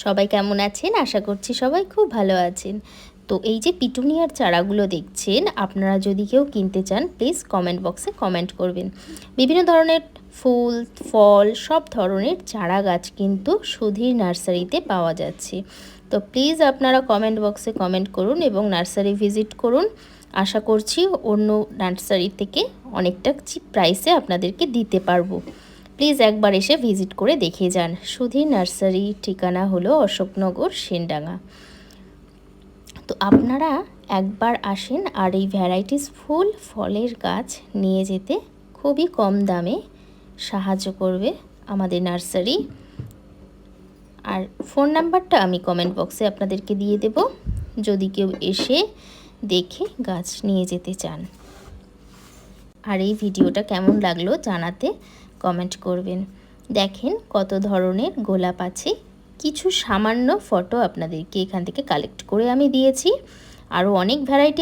সবাই কেমন আছেন? আশা করছি সবাই খুব ভালো আছেন। তো এই যে পিটুনিয়ার চারাগুলো দেখছেন, আপনারা যদি কেউ কিনতে চান প্লিজ কমেন্ট বক্সে কমেন্ট করবেন। বিভিন্ন ধরনের ফুল, ফল সব ধরনের চারা গাছ কিন্তু সুধীর নার্সারিতে পাওয়া যাচ্ছে। তো প্লিজ আপনারা কমেন্ট বক্সে কমেন্ট করুন এবং নার্সারি ভিজিট করুন। আশা করছি অন্য নার্সারি থেকে অনেকটা চিপ প্রাইসে আপনাদেরকে দিতে পারবো। প্লিজ একবার এসে ভিজিট করে দেখে যান। সুধীর নার্সারি ঠিকানা হলো অশোকনগর, সেনডাঙ্গা। তো আপনারা একবার আসেন আর এই ভ্যারাইটিস ফুল ফলের গাছ নিয়ে যেতে খুবই কম দামে সাহায্য করবে আমাদের নার্সারি। আর ফোন নাম্বারটা আমি কমেন্ট বক্সে আপনাদেরকে দিয়ে দেব, যদি কেউ এসে দেখে গাছ নিয়ে যেতে চান। আর এই ভিডিওটা কেমন লাগলো জানাতে কমেন্ট করবেন। দেখেন কত ধরনের গোলাপ আছে। কিছু সামান্য ফটো আপনাদেরকে এখান থেকে কালেক্ট করে আমি দিয়েছি। আরও অনেক ভ্যারাইটি